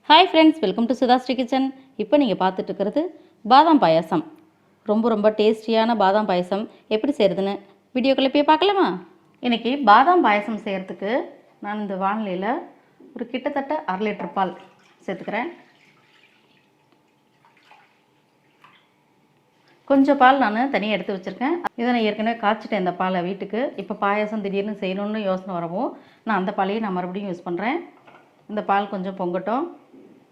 Hi friends, welcome to SudhaSri kitchen. இப்போ நீங்கள் பார்த்துட்டு இருக்கிறது பாதாம் பாயாசம். ரொம்ப டேஸ்டியான பாதாம் பாயாசம் எப்படி செய்கிறதுன்னு வீடியோக்குள்ளே போய் பார்க்கலாமா? இன்றைக்கி பாதாம் பாயாசம் செய்கிறதுக்கு நான் இந்த வானிலையில் ஒரு கிட்டத்தட்ட 1/2 லிட்டர் பால் சேர்த்துக்கிறேன். கொஞ்சம் பால் நான் தனியாக எடுத்து வச்சுருக்கேன். இதை நான் ஏற்கனவே காய்ச்சிட்டேன் இந்த பாலை வீட்டுக்கு. இப்போ பாயாசம் திடீர்னு செய்யணுன்னு யோசனை வரவும் நான் அந்த பாலையை நான் மறுபடியும் யூஸ் பண்ணுறேன். இந்த பால் கொஞ்சம் பொங்கட்டும்.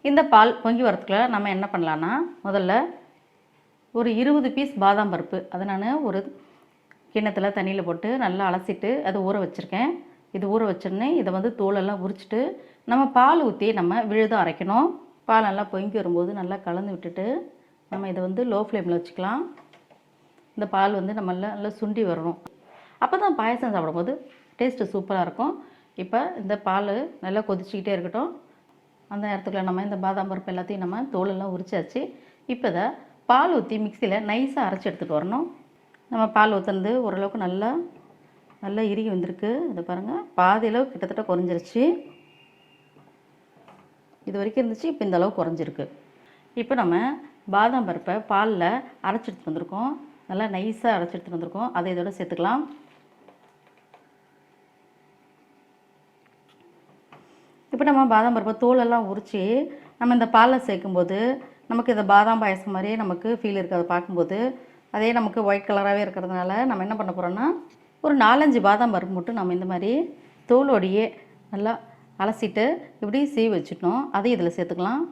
இந்த பால் பொங்கி வரத்துக்குள்ள நம்ம என்ன பண்ணலான்னா, முதல்ல ஒரு 20 பீஸ் பாதாம் பருப்பு அதை நான் ஒரு கிண்ணத்தில் தண்ணியில் போட்டு நல்லா அலசிட்டு அதை ஊற வச்சுருக்கேன். இது ஊற வச்சிருந்தேன். இதை தோலெல்லாம் உரிச்சிட்டு நம்ம பால் ஊற்றி நம்ம விழுதாக அரைக்கணும். பால் நல்லா பொங்கி வரும்போது நல்லா கலந்து விட்டுட்டு நம்ம இதை லோ ஃப்ளேமில் வச்சுக்கலாம். இந்த பால் நம்ம நல்லா சுண்டி வரணும். அப்போ தான் பாயசம் சாப்பிடும்போது டேஸ்ட்டு சூப்பராக இருக்கும். இப்போ இந்த பால் நல்லா கொதிச்சிக்கிட்டே இருக்கட்டும். அந்த நேரத்துக்குள்ள நம்ம இந்த பாதாம் பருப்பு எல்லாத்தையும் நம்ம தோலெல்லாம் உரிச்சாச்சு. இப்போ இதை பால் ஊற்றி மிக்சியில் நைஸாக அரைச்சி எடுத்துகிட்டு வரணும். நம்ம பால் ஊற்றுனது ஓரளவுக்கு நல்லா இறுகி வந்திருக்கு. இதை பாருங்கள், பாதியளவு கிட்டத்தட்ட குறைஞ்சிருச்சு. இது வரைக்கும் இருந்துச்சு, இப்போ இந்த அளவு குறைஞ்சிருக்கு. இப்போ நம்ம பாதாம் பருப்பை பாலில் அரைச்சி எடுத்துகிட்டு வந்திருக்கோம். நல்லா நைஸாக அரைச்சி எடுத்துகிட்டு வந்திருக்கோம். அதை இதோட சேர்த்துக்கலாம். இப்போ நம்ம பாதாம் பருப்பை தோலெல்லாம் உரித்து நம்ம இந்த பாலில் சேர்க்கும்போது நமக்கு இந்த பாதாம் பாயசம் மாதிரியே நமக்கு ஃபீல் இருக்குது. அதை பார்க்கும்போது அதே நமக்கு ஒயிட் கலராகவே இருக்கிறதுனால நம்ம என்ன பண்ண போகிறோன்னா, ஒரு 4-5 பாதாம் பருப்பு மட்டும் நம்ம இந்த மாதிரி தோலோடையே நல்லா அலசிட்டு இப்படி சீவி வச்சுட்டோம். அதையும் இதில் சேர்த்துக்கலாம்.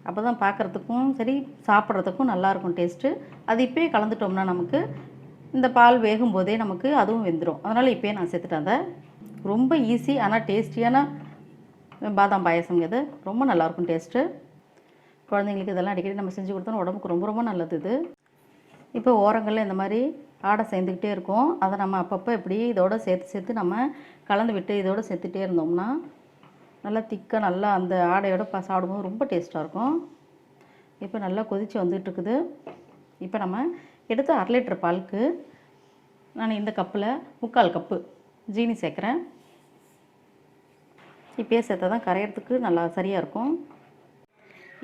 அப்போ தான் பார்க்குறதுக்கும் சரி சாப்பிட்றதுக்கும் நல்லாயிருக்கும் டேஸ்ட்டு. அது இப்போயே கலந்துட்டோம்னா நமக்கு இந்த பால் வேகும் போதே நமக்கு அதுவும் வெந்துடும். அதனால் இப்போயே நான் சேர்த்துட்டேன். அதை ரொம்ப ஈஸி ஆனால் டேஸ்டியான பாதாம் பாயசம். இது ரொம்ப நல்லாயிருக்கும் டேஸ்ட்டு. குழந்தைங்களுக்கு இதெல்லாம் அடிக்கடி நம்ம செஞ்சு கொடுத்தோன்னா உடம்புக்கு ரொம்ப நல்லது இது. இப்போ ஓரங்களில் இந்த மாதிரி ஆடை சேர்ந்துக்கிட்டே இருக்கும். அதை நம்ம அப்பப்போ இப்படி இதோடு சேர்த்து நம்ம கலந்து விட்டு இதோடு சேர்த்துட்டே இருந்தோம்னா நல்லா திக்காக நல்லா அந்த ஆடையோட சாப்பிடும்போது ரொம்ப டேஸ்ட்டாக இருக்கும். இப்போ நல்லா கொதித்து வந்துட்டுருக்குது. இப்போ நம்ம எடுத்து 1/2 லிட்டர் பாலுக்கு நான் இந்த கப்பில் 3/4 கப்பு ஜீனி சேர்க்குறேன். இப்போயே சேர்த்தா தான் கரையிறதுக்கு நல்லா சரியாக இருக்கும்.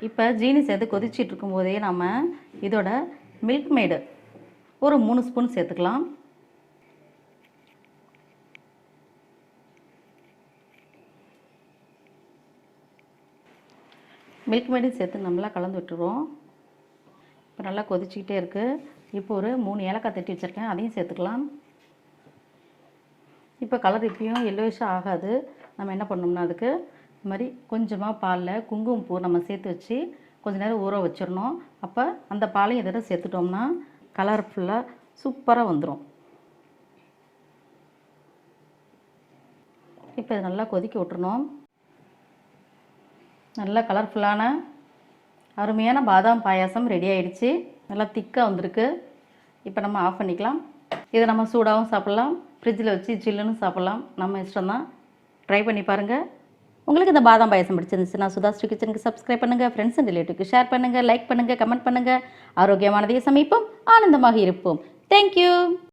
இப்போ ஜீனி சேர்த்து கொதிச்சிட்டு இருக்கும்போதே நம்ம இதோட மில்க் மேடு ஒரு 3 ஸ்பூன் சேர்த்துக்கலாம். மில்க் மேடும் சேர்த்து நல்லா கலந்து விட்டுருவோம். இப்போ நல்லா கொதிச்சிக்கிட்டே இருக்குது. இப்போ ஒரு 3 ஏலக்காய் தட்டி வச்சுருக்கேன், அதையும் சேர்த்துக்கலாம். இப்போ கலர் இப்பயும் எல்லோயிஷாக ஆகாது. நம்ம என்ன பண்ணோம்னா அதுக்கு இந்த மாதிரி கொஞ்சமாக பாலில் குங்குமப்பூ நம்ம சேர்த்து வச்சு கொஞ்சம் நேரம் ஊற வச்சிடணும். அப்போ அந்த பாலையும் இதோட சேர்த்துட்டோம்னா கலர் ஃபுல்லாக சூப்பராக வந்துடும். இப்போ இது நல்லா கொதிக்க விட்டுறணும். நல்லா கலர்ஃபுல்லான அருமையான பாதாம் பாயாசம் ரெடி ஆகிடுச்சு. நல்லா திக்காக வந்திருக்கு. இப்போ நம்ம ஆஃப் பண்ணிக்கலாம். இதை நம்ம சூடாகவும் சாப்பிட்லாம், ஃப்ரிட்ஜில் வச்சு சில்லுன்னு சாப்பிட்லாம். நம்ம இஷ்டம் தான். ட்ரை பண்ணி பாருங்கள். உங்களுக்கு இந்த பாதாம் பாயசம் பிடிச்சிருந்துச்சுன்னா SudhaSri கிச்சனுக்கு சப்ஸ்கிரைப் பண்ணுங்கள், ஃப்ரெண்ட்ஸ் அண்ட் ரிலேட்டிவ்க்கு ஷேர் பண்ணுங்கள், லைக் பண்ணுங்கள், கமெண்ட் பண்ணுங்கள். ஆரோக்கியமானதை சமைப்போம், ஆனந்தமாக இருப்போம். தேங்க்யூ.